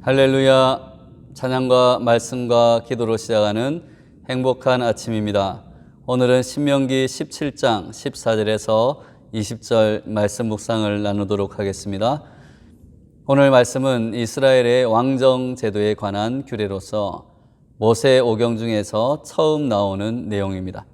할렐루야. 찬양과 말씀과 기도로 시작하는 행복한 아침입니다. 오늘은 신명기 17장 14절에서 20절 말씀 묵상을 나누도록 하겠습니다. 오늘 말씀은 이스라엘의 왕정 제도에 관한 규례로서 모세 오경 중에서 처음 나오는 내용입니다.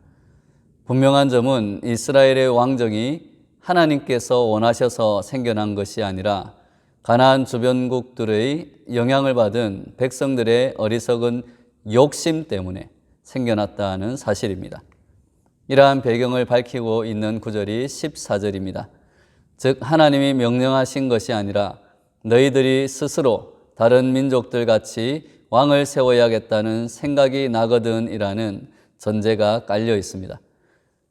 분명한 점은 이스라엘의 왕정이 하나님께서 원하셔서 생겨난 것이 아니라 가나안 주변국들의 영향을 받은 백성들의 어리석은 욕심 때문에 생겨났다는 사실입니다. 이러한 배경을 밝히고 있는 구절이 14절입니다. 즉 하나님이 명령하신 것이 아니라 너희들이 스스로 다른 민족들 같이 왕을 세워야겠다는 생각이 나거든 이라는 전제가 깔려 있습니다.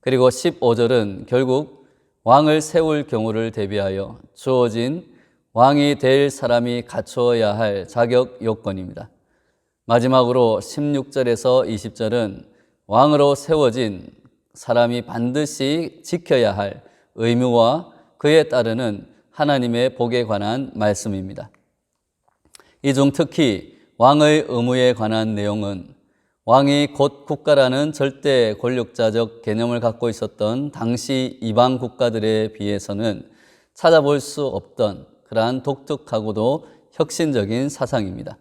그리고 15절은 결국 왕을 세울 경우를 대비하여 주어진 왕이 될 사람이 갖추어야 할 자격 요건입니다. 마지막으로 16절에서 20절은 왕으로 세워진 사람이 반드시 지켜야 할 의무와 그에 따르는 하나님의 복에 관한 말씀입니다. 이 중 특히 왕의 의무에 관한 내용은 왕이 곧 국가라는 절대 권력자적 개념을 갖고 있었던 당시 이방 국가들에 비해서는 찾아볼 수 없던 그러한 독특하고도 혁신적인 사상입니다.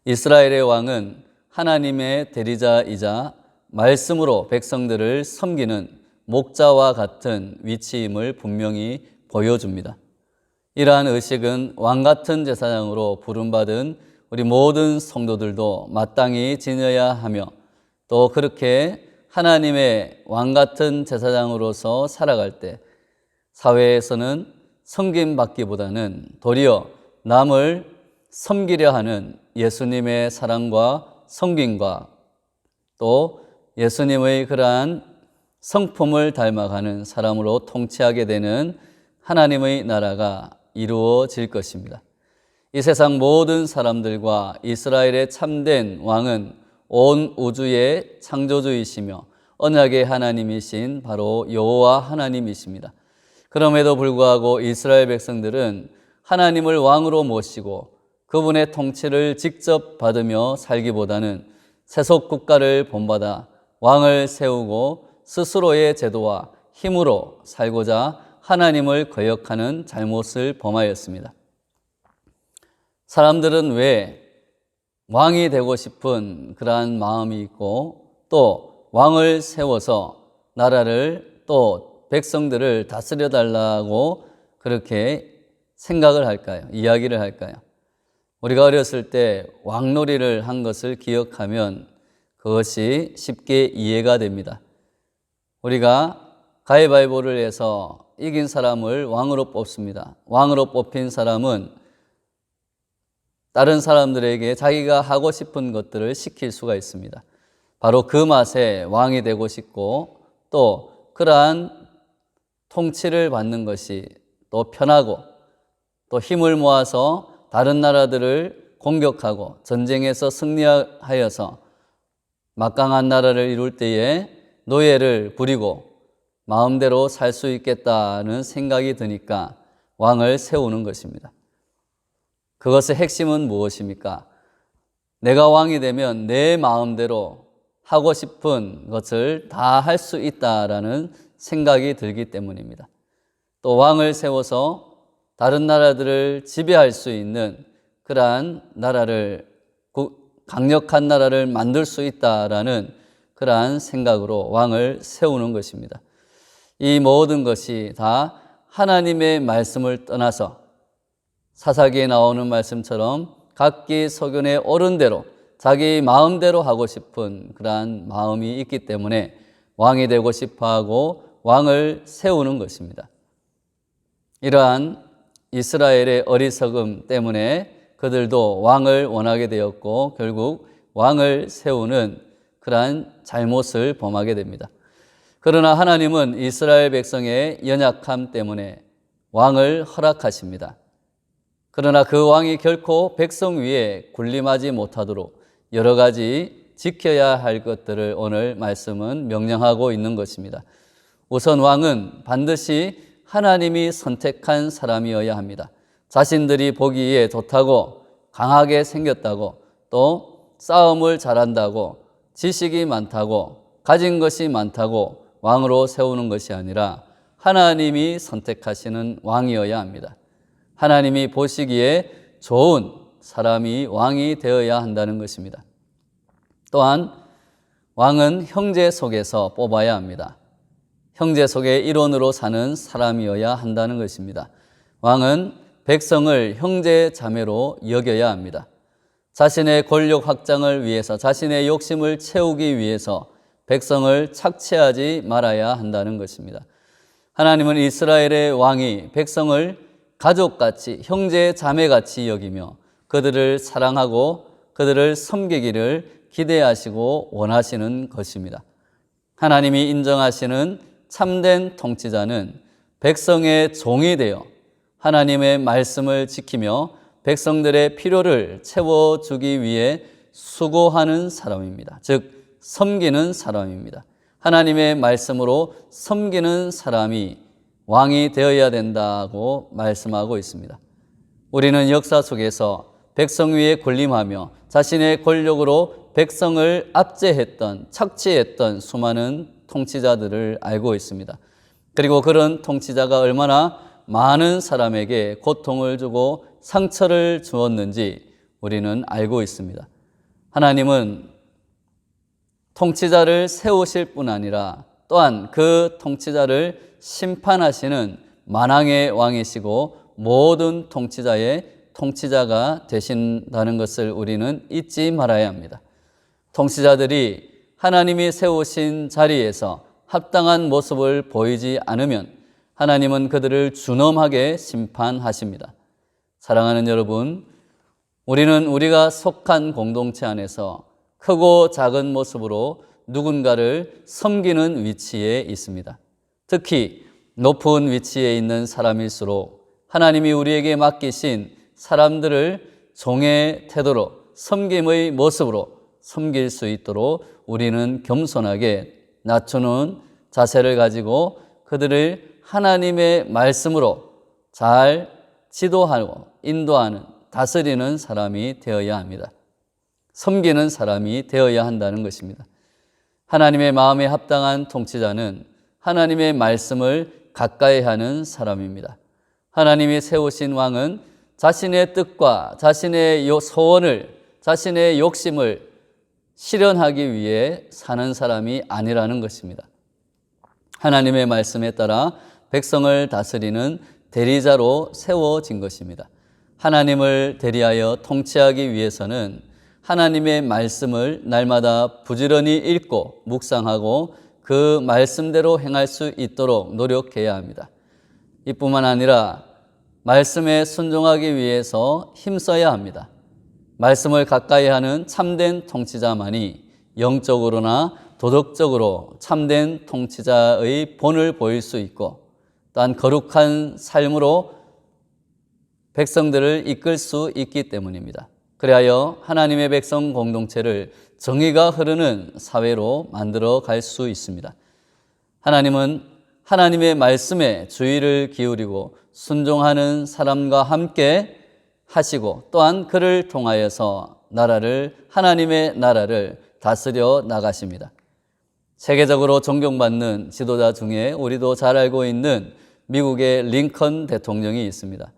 이스라엘의 왕은 하나님의 대리자이자 말씀으로 백성들을 섬기는 목자와 같은 위치임을 분명히 보여줍니다. 이러한 의식은 왕 같은 제사장으로 부름받은 우리 모든 성도들도 마땅히 지녀야 하며 또 그렇게 하나님의 왕 같은 제사장으로서 살아갈 때 사회에서는 섬김받기보다는 도리어 남을 섬기려 하는 예수님의 사랑과 섬김과 또 예수님의 그러한 성품을 닮아가는 사람으로 통치하게 되는 하나님의 나라가 이루어질 것입니다. 이 세상 모든 사람들과 이스라엘의 참된 왕은 온 우주의 창조주이시며 언약의 하나님이신 바로 여호와 하나님이십니다. 그럼에도 불구하고 이스라엘 백성들은 하나님을 왕으로 모시고 그분의 통치를 직접 받으며 살기보다는 세속 국가를 본받아 왕을 세우고 스스로의 제도와 힘으로 살고자 하나님을 거역하는 잘못을 범하였습니다. 사람들은 왜 왕이 되고 싶은 그러한 마음이 있고 또 왕을 세워서 나라를 또 백성들을 다스려 달라고 그렇게 생각을 할까요? 이야기를 할까요? 우리가 어렸을 때 왕놀이를 한 것을 기억하면 그것이 쉽게 이해가 됩니다. 우리가 가위바위보를 해서 이긴 사람을 왕으로 뽑습니다. 왕으로 뽑힌 사람은 다른 사람들에게 자기가 하고 싶은 것들을 시킬 수가 있습니다. 바로 그 맛에 왕이 되고 싶고 또 그러한 통치를 받는 것이 또 편하고 또 힘을 모아서 다른 나라들을 공격하고 전쟁에서 승리하여서 막강한 나라를 이룰 때에 노예를 부리고 마음대로 살 수 있겠다는 생각이 드니까 왕을 세우는 것입니다. 그것의 핵심은 무엇입니까? 내가 왕이 되면 내 마음대로 하고 싶은 것을 다 할 수 있다라는 생각이 들기 때문입니다. 또 왕을 세워서 다른 나라들을 지배할 수 있는 그러한 나라를 강력한 나라를 만들 수 있다라는 그러한 생각으로 왕을 세우는 것입니다. 이 모든 것이 다 하나님의 말씀을 떠나서 사사기에 나오는 말씀처럼 각기 소견에 옳은 대로 자기 마음대로 하고 싶은 그러한 마음이 있기 때문에 왕이 되고 싶어하고 왕을 세우는 것입니다. 이러한 이스라엘의 어리석음 때문에 그들도 왕을 원하게 되었고 결국 왕을 세우는 그러한 잘못을 범하게 됩니다. 그러나 하나님은 이스라엘 백성의 연약함 때문에 왕을 허락하십니다. 그러나 그 왕이 결코 백성 위에 군림하지 못하도록 여러 가지 지켜야 할 것들을 오늘 말씀은 명령하고 있는 것입니다. 우선 왕은 반드시 하나님이 선택한 사람이어야 합니다. 자신들이 보기에 좋다고 강하게 생겼다고, 또 싸움을 잘한다고, 지식이 많다고, 가진 것이 많다고 왕으로 세우는 것이 아니라 하나님이 선택하시는 왕이어야 합니다. 하나님이 보시기에 좋은 사람이 왕이 되어야 한다는 것입니다. 또한 왕은 형제 속에서 뽑아야 합니다. 형제 속의 일원으로 사는 사람이어야 한다는 것입니다. 왕은 백성을 형제 자매로 여겨야 합니다. 자신의 권력 확장을 위해서, 자신의 욕심을 채우기 위해서 백성을 착취하지 말아야 한다는 것입니다. 하나님은 이스라엘의 왕이 백성을 가족같이, 형제 자매같이 여기며 그들을 사랑하고 그들을 섬기기를 기대하시고 원하시는 것입니다. 하나님이 인정하시는 참된 통치자는 백성의 종이 되어 하나님의 말씀을 지키며 백성들의 필요를 채워주기 위해 수고하는 사람입니다. 즉 섬기는 사람입니다. 하나님의 말씀으로 섬기는 사람이 왕이 되어야 된다고 말씀하고 있습니다. 우리는 역사 속에서 백성 위에 군림하며 자신의 권력으로 백성을 압제했던, 착취했던 수많은 통치자들을 알고 있습니다. 그리고 그런 통치자가 얼마나 많은 사람에게 고통을 주고 상처를 주었는지 우리는 알고 있습니다. 하나님은 통치자를 세우실 뿐 아니라 또한 그 통치자를 심판하시는 만왕의 왕이시고 모든 통치자의 통치자가 되신다는 것을 우리는 잊지 말아야 합니다. 통치자들이 하나님이 세우신 자리에서 합당한 모습을 보이지 않으면 하나님은 그들을 준엄하게 심판하십니다. 사랑하는 여러분, 우리는 우리가 속한 공동체 안에서 크고 작은 모습으로 누군가를 섬기는 위치에 있습니다. 특히 높은 위치에 있는 사람일수록 하나님이 우리에게 맡기신 사람들을 종의 태도로, 섬김의 모습으로 섬길 수 있도록 우리는 겸손하게 낮추는 자세를 가지고 그들을 하나님의 말씀으로 잘 지도하고 인도하는, 다스리는 사람이 되어야 합니다. 섬기는 사람이 되어야 한다는 것입니다. 하나님의 마음에 합당한 통치자는 하나님의 말씀을 가까이 하는 사람입니다. 하나님이 세우신 왕은 자신의 뜻과 자신의 소원을, 자신의 욕심을 실현하기 위해 사는 사람이 아니라는 것입니다. 하나님의 말씀에 따라 백성을 다스리는 대리자로 세워진 것입니다. 하나님을 대리하여 통치하기 위해서는 하나님의 말씀을 날마다 부지런히 읽고 묵상하고 그 말씀대로 행할 수 있도록 노력해야 합니다. 이뿐만 아니라 말씀에 순종하기 위해서 힘써야 합니다. 말씀을 가까이 하는 참된 통치자만이 영적으로나 도덕적으로 참된 통치자의 본을 보일 수 있고 또한 거룩한 삶으로 백성들을 이끌 수 있기 때문입니다. 그리하여 하나님의 백성 공동체를 정의가 흐르는 사회로 만들어 갈 수 있습니다. 하나님은 하나님의 말씀에 주의를 기울이고 순종하는 사람과 함께 하시고 또한 그를 통하여서 하나님의 나라를 다스려 나가십니다. 세계적으로 존경받는 지도자 중에 우리도 잘 알고 있는 미국의 링컨 대통령이 있습니다.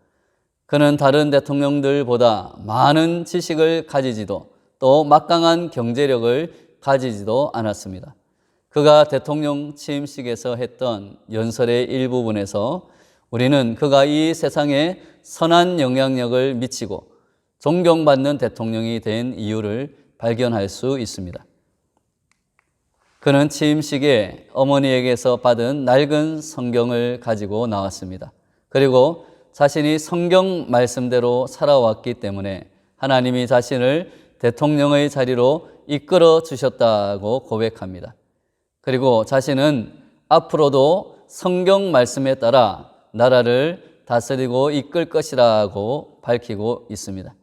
그는 다른 대통령들보다 많은 지식을 가지지도 또 막강한 경제력을 가지지도 않았습니다. 그가 대통령 취임식에서 했던 연설의 일부분에서 우리는 그가 이 세상에 선한 영향력을 미치고 존경받는 대통령이 된 이유를 발견할 수 있습니다. 그는 취임식에 어머니에게서 받은 낡은 성경을 가지고 나왔습니다. 그리고 자신이 성경 말씀대로 살아왔기 때문에 하나님이 자신을 대통령의 자리로 이끌어 주셨다고 고백합니다. 그리고 자신은 앞으로도 성경 말씀에 따라 나라를 다스리고 이끌 것이라고 밝히고 있습니다.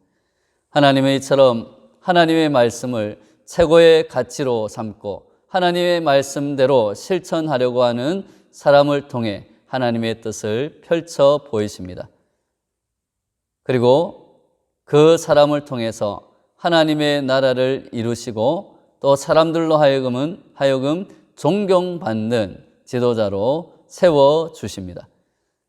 하나님의 이처럼 하나님의 말씀을 최고의 가치로 삼고 하나님의 말씀대로 실천하려고 하는 사람을 통해 하나님의 뜻을 펼쳐 보이십니다. 그리고 그 사람을 통해서 하나님의 나라를 이루시고 또 사람들로 하여금 존경받는 지도자로 세워주십니다.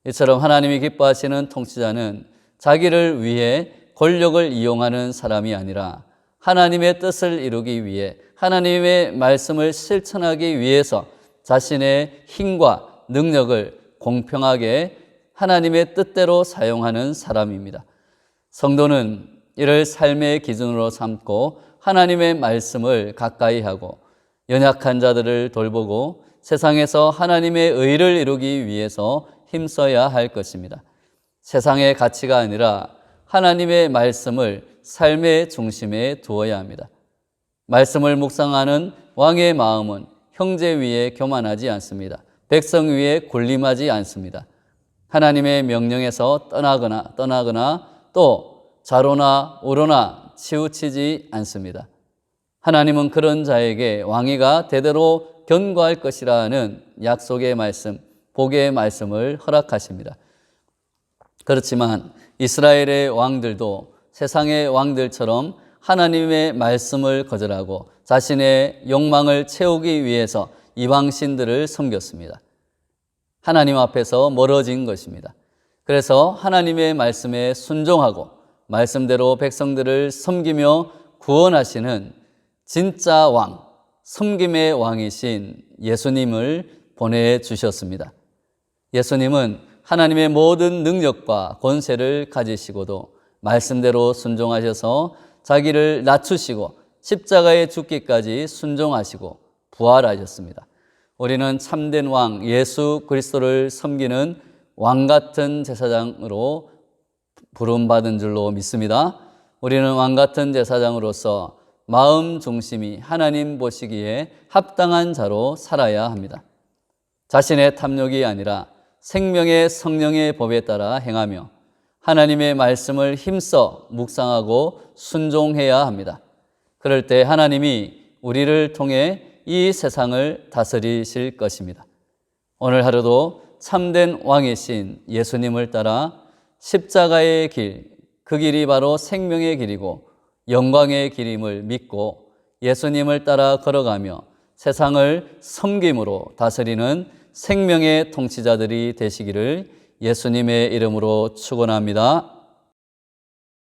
이처럼 하나님이 기뻐하시는 통치자는 자기를 위해 권력을 이용하는 사람이 아니라 하나님의 뜻을 이루기 위해 하나님의 말씀을 실천하기 위해서 자신의 힘과 능력을 공평하게 하나님의 뜻대로 사용하는 사람입니다. 성도는 이를 삶의 기준으로 삼고 하나님의 말씀을 가까이 하고 연약한 자들을 돌보고 세상에서 하나님의 의를 이루기 위해서 힘써야 할 것입니다. 세상의 가치가 아니라 하나님의 말씀을 삶의 중심에 두어야 합니다. 말씀을 묵상하는 왕의 마음은 형제 위에 교만하지 않습니다. 백성 위에 군림하지 않습니다. 하나님의 명령에서 떠나거나 또 좌로나 우로나 치우치지 않습니다. 하나님은 그런 자에게 왕위가 대대로 견고할 것이라는 약속의 말씀, 복의 말씀을 허락하십니다. 그렇지만 이스라엘의 왕들도 세상의 왕들처럼 하나님의 말씀을 거절하고 자신의 욕망을 채우기 위해서 이방신들을 섬겼습니다. 하나님 앞에서 멀어진 것입니다. 그래서 하나님의 말씀에 순종하고 말씀대로 백성들을 섬기며 구원하시는 진짜 왕, 섬김의 왕이신 예수님을 보내주셨습니다. 예수님은 하나님의 모든 능력과 권세를 가지시고도 말씀대로 순종하셔서 자기를 낮추시고 십자가에 죽기까지 순종하시고 부활하셨습니다. 우리는 참된 왕 예수 그리스도를 섬기는 왕 같은 제사장으로 부름받은 줄로 믿습니다. 우리는 왕 같은 제사장으로서 마음 중심이 하나님 보시기에 합당한 자로 살아야 합니다. 자신의 탐욕이 아니라 생명의 성령의 법에 따라 행하며 하나님의 말씀을 힘써 묵상하고 순종해야 합니다. 그럴 때 하나님이 우리를 통해 이 세상을 다스리실 것입니다. 오늘 하루도 참된 왕이신 예수님을 따라 십자가의 길, 그 길이 바로 생명의 길이고 영광의 길임을 믿고 예수님을 따라 걸어가며 세상을 섬김으로 다스리는 생명의 통치자들이 되시기를 예수님의 이름으로 축원합니다.